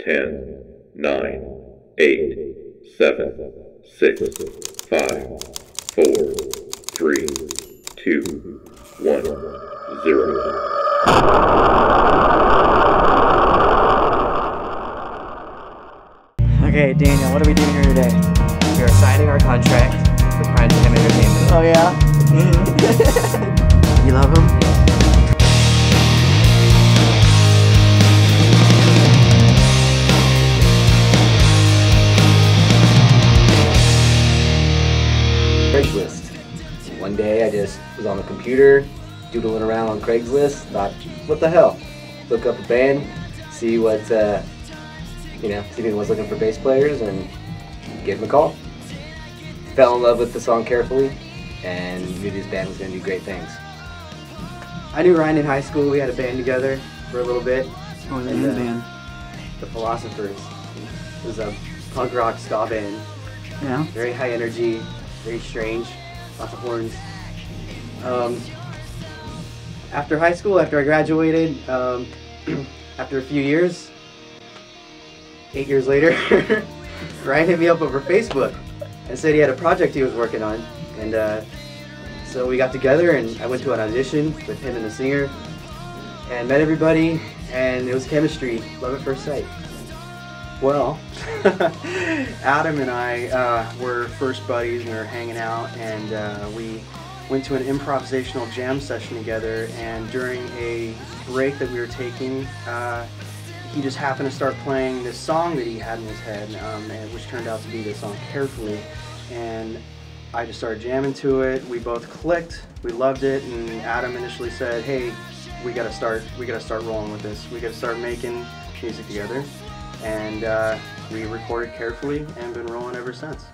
10, 9, 8, 7, 6, 5, 4, 3, 2, 1, 0. Okay, Daniel, what are we doing here today? We are signing our contract for Prime Time Entertainment. Oh yeah? You love him? Craigslist. One day I just was on the computer, doodling around on Craigslist, thought, what the hell? Look up a band, see what, see if anyone's looking for bass players, and give them a call. Fell in love with the song Carefully, and knew this band was going to do great things. I knew Ryan in high school. We had a band together for a little bit. What was the name of the band? The Philosophers. It was a punk rock ska band. Yeah. Very high energy, very strange, lots of horns. After high school, after I graduated, after a few years, 8 years later, Ryan hit me up over Facebook and said he had a project he was working on, and so we got together and I went to an audition with him and the singer and met everybody, and it was chemistry, love at first sight. Well, Adam and I were first buddies, and we were hanging out, and we went to an improvisational jam session together, and during a break that we were taking, he just happened to start playing this song that he had in his head, which turned out to be the song Carefully, and I just started jamming to it. We both clicked, we loved it, and Adam initially said, hey, we gotta start rolling with this. We gotta start making music together. And we recorded Carefully and been rolling ever since.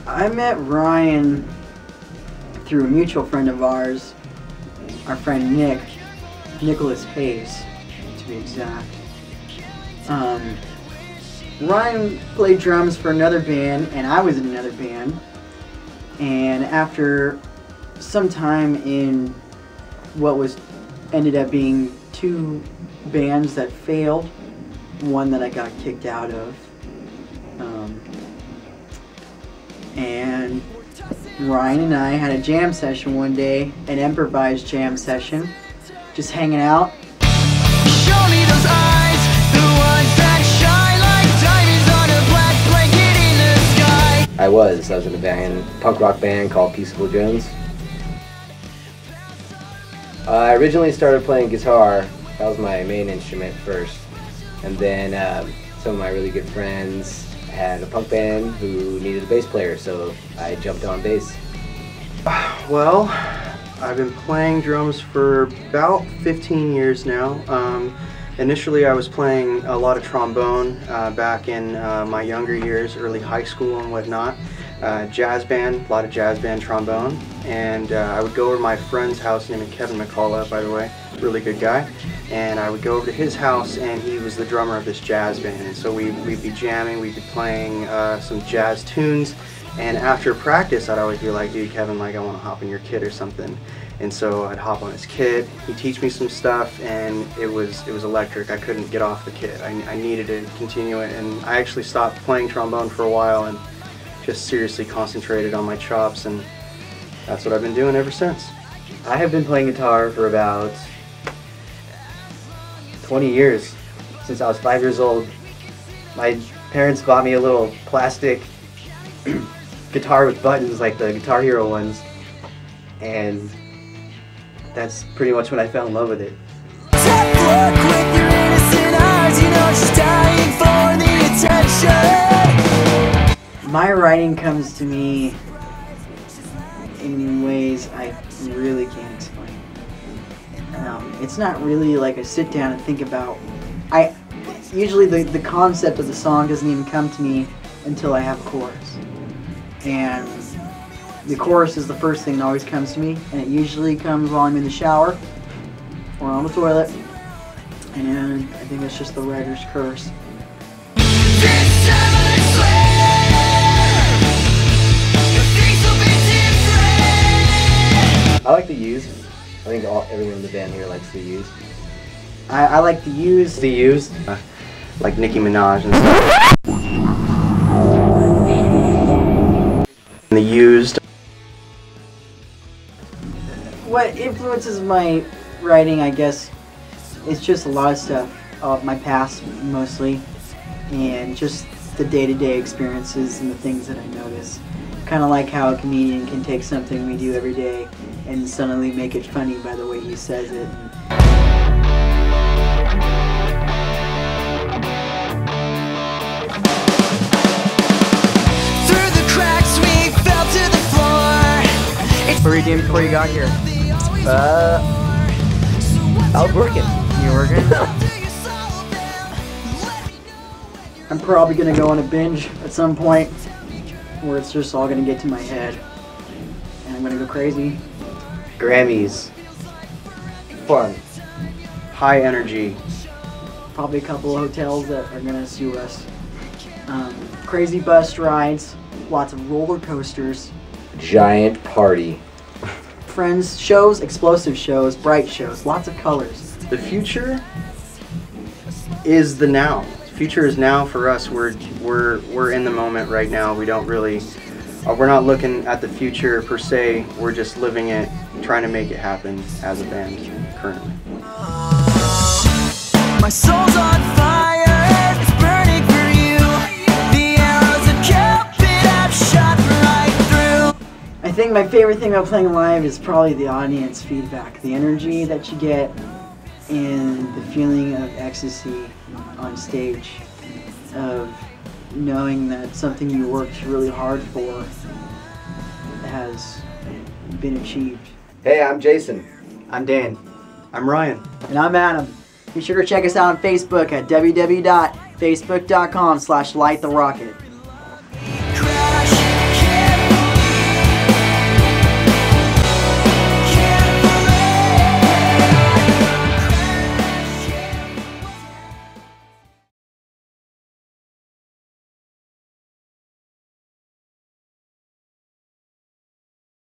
I met Ryan through a mutual friend of ours, our friend Nicholas Hayes, to be exact. Ryan played drums for another band, and I was in another band. And after some time in what ended up being two bands that failed, one that I got kicked out of, and Ryan and I had a jam session one day, an improvised jam session, just hanging out. Show me those eyes, the ones that shine like diamonds on a black blanket in the sky. I was in a punk rock band called Peaceable Jones. I originally started playing guitar. That was my main instrument first. And then some of my really good friends had a punk band who needed a bass player, so I jumped on bass. Well, I've been playing drums for about 15 years now. Initially I was playing a lot of trombone back in my younger years, early high school and whatnot. Jazz band, a lot of jazz band trombone, and I would go over to my friend's house named Kevin McCullough, by the way, really good guy, and I would go over to his house, and he was the drummer of this jazz band, and so we'd be jamming, we'd be playing some jazz tunes, and after practice I'd always be like, dude, Kevin, like, I want to hop in your kit or something. And so I'd hop on his kit, he'd teach me some stuff, and it was electric. I couldn't get off the kit. I needed to continue it, and I actually stopped playing trombone for a while and just seriously concentrated on my chops, and that's what I've been doing ever since. I have been playing guitar for about 20 years, since I was 5 years old. My parents bought me a little plastic guitar with buttons like the Guitar Hero ones, and that's pretty much when I fell in love with it. Tough look with your innocent eyes, you know she's dying for the attention. My writing comes to me in ways I really can't explain. It's not really like I sit down and think about. Usually the concept of the song doesn't even come to me until I have a chorus. And the chorus is the first thing that always comes to me, and it usually comes while I'm in the shower or on the toilet. And I think that's just the writer's curse. This time I swear, your face will be different. I like the Used. I think everyone in the band here likes the Used. I like the Used. The Used. like Nicki Minaj and stuff. And the used. What influences my writing, I guess, it's just a lot of stuff of my past mostly, and just the day-to-day experiences and the things that I notice. Kind of like how a comedian can take something we do every day and suddenly make it funny by the way he says it. Through the cracks we fell to the floor. What were you doing before you got here? I was working. You working? I'm probably gonna go on a binge at some point where it's just all gonna get to my head and I'm gonna go crazy. Grammys. Fun. High energy. Probably a couple of hotels that are gonna sue us. Crazy bus rides, lots of roller coasters, Giant party. friends shows, explosive shows, bright shows, lots of colors. The future is the now. The future is now for us. We're in the moment right now. We don't really, we're not looking at the future per se. We're just living it, trying to make it happen as a band currently. My soul's on fire, it's burning for you. The arrows of Cupid I've shot right through. I think my favorite thing about playing live is probably the audience feedback, the energy that you get, and the feeling of ecstasy on stage, of knowing that something you worked really hard for has been achieved. Hey, I'm Jason. I'm Dan. I'm Ryan. And I'm Adam. Be sure to check us out on Facebook at www.facebook.com/lighttherocket.